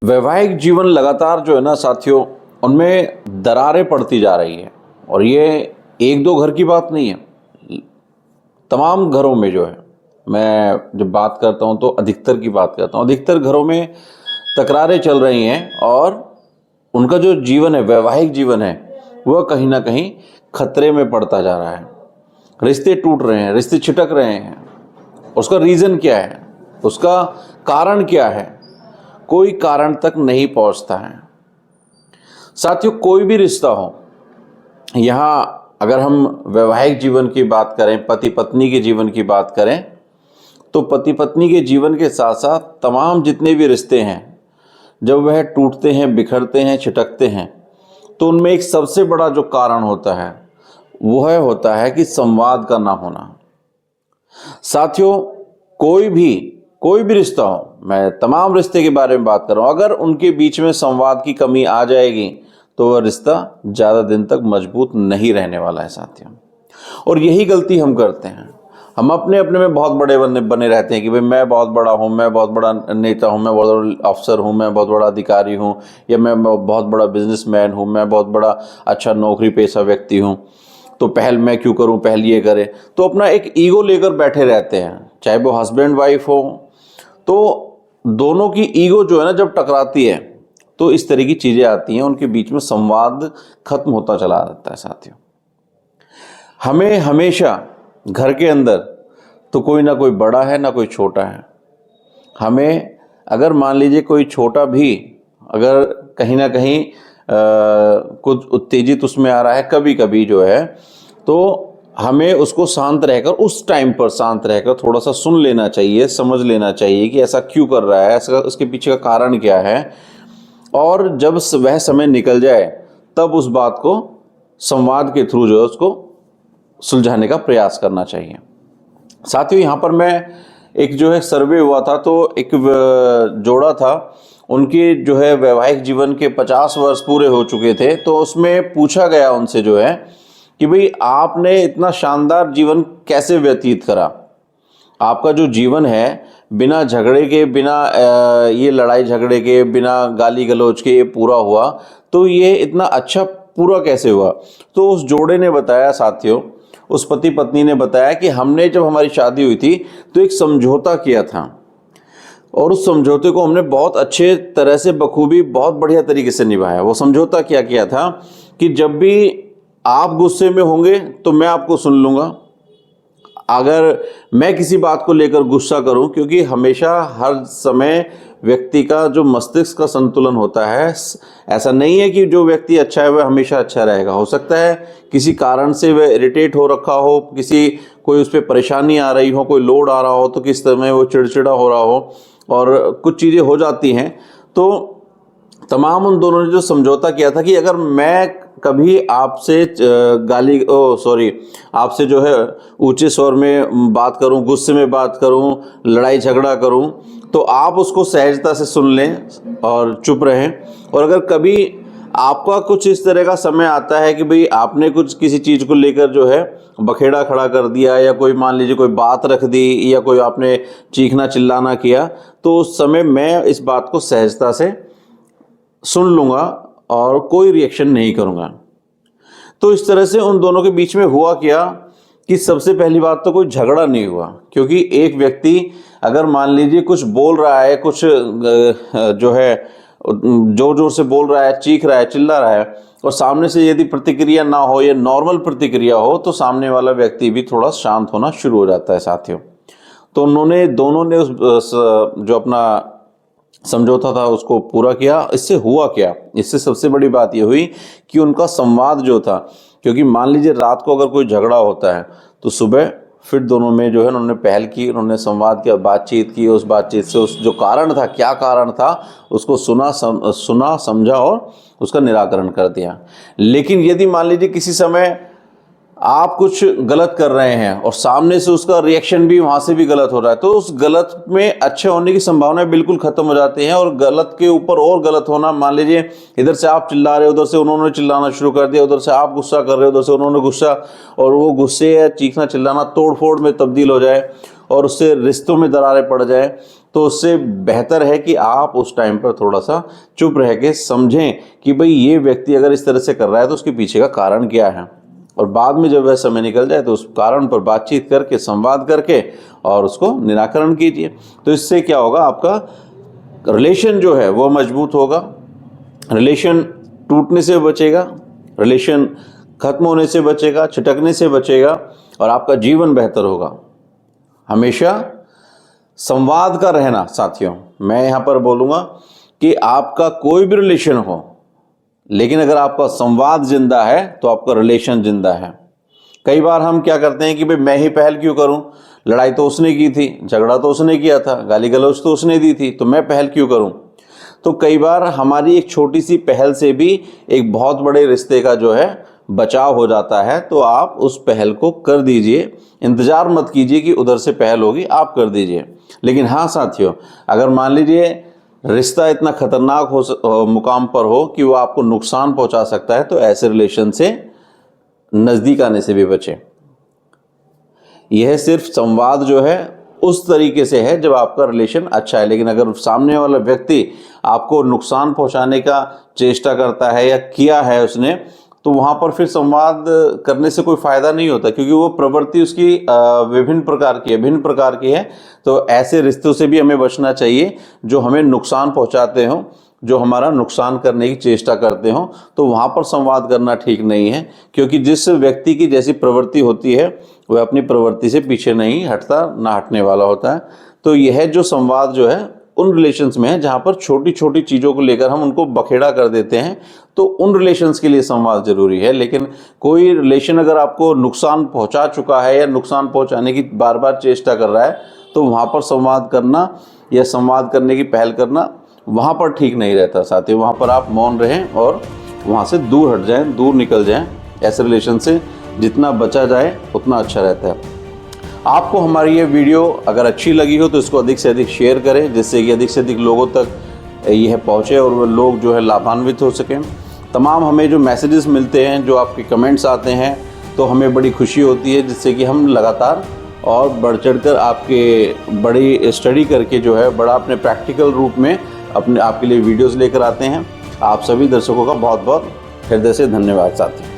वैवाहिक जीवन लगातार जो है ना साथियों, उनमें दरारें पड़ती जा रही है। और ये एक दो घर की बात नहीं है, तमाम घरों में जो है, मैं जब बात करता हूँ तो अधिकतर की बात करता हूँ, अधिकतर घरों में तकरारें चल रही हैं और उनका जो जीवन है, वैवाहिक जीवन है, वह कहीं ना कहीं खतरे में पड़ता जा रहा है। रिश्ते टूट रहे हैं, रिश्ते छिटक रहे हैं। उसका रीज़न क्या है, उसका कारण क्या है, कोई कारण तक नहीं पहुंचता है। साथियों, कोई भी रिश्ता हो, यहाँ अगर हम वैवाहिक जीवन की बात करें, पति पत्नी के जीवन की बात करें, तो पति पत्नी के जीवन के साथ साथ तमाम जितने भी रिश्ते हैं, जब वह टूटते हैं, बिखरते हैं, छिटकते हैं, तो उनमें एक सबसे बड़ा जो कारण होता है वह होता है कि संवाद का ना होना। साथियों, कोई भी रिश्ता हो, मैं तमाम रिश्ते के बारे में बात कर रहा हूं, अगर उनके बीच में संवाद की कमी आ जाएगी तो वह रिश्ता ज़्यादा दिन तक मजबूत नहीं रहने वाला है साथियों। और यही गलती हम करते हैं। हम अपने अपने में बहुत बड़े बने रहते हैं कि भाई मैं बहुत बड़ा हूँ, मैं बहुत बड़ा नेता हूँ, मैं बहुत बड़ा अफसर हूँ, मैं बहुत बड़ा अधिकारी हूँ, या मैं बहुत बड़ा बिजनेसमैन हूँ, मैं बहुत बड़ा अच्छा नौकरी पेशा व्यक्ति हूँ, तो पहल मैं क्यों करूँ, पहल ये करे। तो अपना एक ईगो लेकर बैठे रहते हैं, चाहे वो हस्बैंड वाइफ हो। तो दोनों की ईगो जो है ना, जब टकराती है तो इस तरह की चीज़ें आती हैं, उनके बीच में संवाद खत्म होता चला जाता है साथियों। हमें हमेशा घर के अंदर तो कोई ना कोई बड़ा है, ना कोई छोटा है। हमें अगर मान लीजिए कोई छोटा भी अगर कहीं ना कहीं कुछ उत्तेजित उसमें आ रहा है कभी कभी जो है, तो हमें उसको शांत रहकर, उस टाइम पर शांत रहकर थोड़ा सा सुन लेना चाहिए, समझ लेना चाहिए कि ऐसा क्यों कर रहा है, ऐसा उसके पीछे का कारण क्या है। और जब वह समय निकल जाए तब उस बात को संवाद के थ्रू जो है उसको सुलझाने का प्रयास करना चाहिए। साथियों, यहाँ पर मैं एक जो है सर्वे हुआ था, तो एक जोड़ा था, उनके जो है वैवाहिक जीवन के 50 वर्ष पूरे हो चुके थे। तो उसमें पूछा गया उनसे जो है कि भाई आपने इतना शानदार जीवन कैसे व्यतीत करा, आपका जो जीवन है बिना झगड़े के, बिना ये लड़ाई झगड़े के, बिना गाली गलौज के ये पूरा हुआ, तो ये इतना अच्छा पूरा कैसे हुआ। तो उस जोड़े ने बताया साथियों, उस पति पत्नी ने बताया कि हमने जब हमारी शादी हुई थी तो एक समझौता किया था, और उस समझौते को हमने बहुत अच्छे तरह से, बखूबी, बहुत बढ़िया तरीके से निभाया। वो समझौता क्या किया था कि जब भी आप गुस्से में होंगे तो मैं आपको सुन लूँगा, अगर मैं किसी बात को लेकर गुस्सा करूं, क्योंकि हमेशा हर समय व्यक्ति का जो मस्तिष्क का संतुलन होता है, ऐसा नहीं है कि जो व्यक्ति अच्छा है वह हमेशा अच्छा रहेगा। हो सकता है किसी कारण से वह इरिटेट हो रखा हो, कोई उस पर परेशानी आ रही हो, कोई लोड आ रहा हो, तो किस समय वो चिड़चिड़ा हो रहा हो, और कुछ चीज़ें हो जाती हैं। तो तमाम उन दोनों ने जो समझौता किया था कि अगर मैं कभी आपसे आपसे जो है ऊंचे स्वर में बात करूं, गुस्से में बात करूं, लड़ाई झगड़ा करूं, तो आप उसको सहजता से सुन लें और चुप रहें। और अगर कभी आपका कुछ इस तरह का समय आता है कि भाई आपने कुछ किसी चीज़ को लेकर जो है बखेड़ा खड़ा कर दिया, या कोई मान लीजिए कोई बात रख दी, या कोई आपने चीखना चिल्लाना किया, तो उस समय मैं इस बात को सहजता से सुन लूँगा और कोई रिएक्शन नहीं करूँगा। तो इस तरह से उन दोनों के बीच में हुआ क्या कि सबसे पहली बात तो कोई झगड़ा नहीं हुआ, क्योंकि एक व्यक्ति अगर मान लीजिए कुछ बोल रहा है, कुछ जो है जोर जोर से बोल रहा है, चीख रहा है, चिल्ला रहा है, और सामने से यदि प्रतिक्रिया ना हो या नॉर्मल प्रतिक्रिया हो, तो सामने वाला व्यक्ति भी थोड़ा शांत होना शुरू हो जाता है साथियों। तो दोनों ने उस जो अपना समझौता था उसको पूरा किया। इससे हुआ क्या, इससे सबसे बड़ी बात ये हुई कि उनका संवाद जो था, क्योंकि मान लीजिए रात को अगर कोई झगड़ा होता है तो सुबह फिर दोनों में जो है उन्होंने पहल की, उन्होंने संवाद किया, बातचीत की, उस बातचीत से उस जो कारण था, क्या कारण था, उसको सुना समझा और उसका निराकरण कर दिया। लेकिन यदि मान लीजिए किसी समय आप कुछ गलत कर रहे हैं और सामने से उसका रिएक्शन भी वहां से भी गलत हो रहा है, तो उस गलत में अच्छे होने की संभावना बिल्कुल खत्म हो जाती है, और गलत के ऊपर और गलत होना, मान लीजिए इधर से आप चिल्ला रहे हो, उधर से उन्होंने चिल्लाना शुरू कर दिया, उधर से आप गुस्सा कर रहे हो, उधर से उन्होंने गुस्सा, और वो गुस्से या चीखना चिल्लाना तोड़ फोड़ में तब्दील हो जाए और उससे रिश्तों में दरारें पड़ जाए, तो उससे बेहतर है कि आप उस टाइम पर थोड़ा सा चुप रह के समझें कि भाई ये व्यक्ति अगर इस तरह से कर रहा है तो उसके पीछे का कारण क्या है, और बाद में जब वह समय निकल जाए तो उस कारण पर बातचीत करके, संवाद करके और उसको निराकरण कीजिए। तो इससे क्या होगा, आपका रिलेशन जो है वो मजबूत होगा, रिलेशन टूटने से बचेगा, रिलेशन खत्म होने से बचेगा, छिटकने से बचेगा और आपका जीवन बेहतर होगा। हमेशा संवाद का रहना साथियों, मैं यहाँ पर बोलूँगा कि आपका कोई भी रिलेशन हो, लेकिन अगर आपका संवाद जिंदा है तो आपका रिलेशन जिंदा है। कई बार हम क्या करते हैं कि भाई मैं ही पहल क्यों करूं, लड़ाई तो उसने की थी, झगड़ा तो उसने किया था, गाली गलौज तो उसने दी थी, तो मैं पहल क्यों करूं। तो कई बार हमारी एक छोटी सी पहल से भी एक बहुत बड़े रिश्ते का जो है बचाव हो जाता है। तो आप उस पहल को कर दीजिए, इंतजार मत कीजिए कि उधर से पहल होगी, आप कर दीजिए। लेकिन हाँ साथियों, अगर मान लीजिए रिश्ता इतना खतरनाक हो मुकाम पर हो कि वो आपको नुकसान पहुंचा सकता है, तो ऐसे रिलेशन से नज़दीक आने से भी बचें। यह सिर्फ संवाद जो है उस तरीके से है जब आपका रिलेशन अच्छा है, लेकिन अगर सामने वाला व्यक्ति आपको नुकसान पहुंचाने का चेष्टा करता है या किया है उसने, तो वहाँ पर फिर संवाद करने से कोई फ़ायदा नहीं होता, क्योंकि वो प्रवृत्ति उसकी विभिन्न प्रकार की है, भिन्न प्रकार की है। तो ऐसे रिश्तों से भी हमें बचना चाहिए जो हमें नुकसान पहुँचाते हों, जो हमारा नुकसान करने की चेष्टा करते हों। तो वहाँ पर संवाद करना ठीक नहीं है, क्योंकि जिस व्यक्ति की जैसी प्रवृत्ति होती है वह अपनी प्रवृत्ति से पीछे नहीं हटता, ना हटने वाला होता है। तो यह जो संवाद जो है उन रिलेशंस में है जहाँ पर छोटी छोटी चीज़ों को लेकर हम उनको बखेड़ा कर देते हैं, तो उन रिलेशंस के लिए संवाद जरूरी है। लेकिन कोई रिलेशन अगर आपको नुकसान पहुँचा चुका है या नुकसान पहुँचाने की बार बार चेष्टा कर रहा है, तो वहाँ पर संवाद करना या संवाद करने की पहल करना वहाँ पर ठीक नहीं रहता साथियों। वहाँ पर आप मौन रहें और वहाँ से दूर हट जाएं, दूर निकल जाएं। ऐसे रिलेशन से जितना बचा जाए उतना अच्छा रहता है। आपको हमारी ये वीडियो अगर अच्छी लगी हो तो इसको अधिक से अधिक शेयर करें, जिससे कि अधिक से अधिक लोगों तक यह पहुँचे और वो लोग जो है लाभान्वित हो सकें। तमाम हमें जो मैसेजेस मिलते हैं, जो आपके कमेंट्स आते हैं, तो हमें बड़ी खुशी होती है, जिससे कि हम लगातार और बढ़ चढ़ कर आपके बड़ी स्टडी करके जो है बड़ा अपने प्रैक्टिकल रूप में अपने आपके लिए वीडियोस लेकर आते हैं। आप सभी दर्शकों का बहुत बहुत हृदय से धन्यवाद साथी।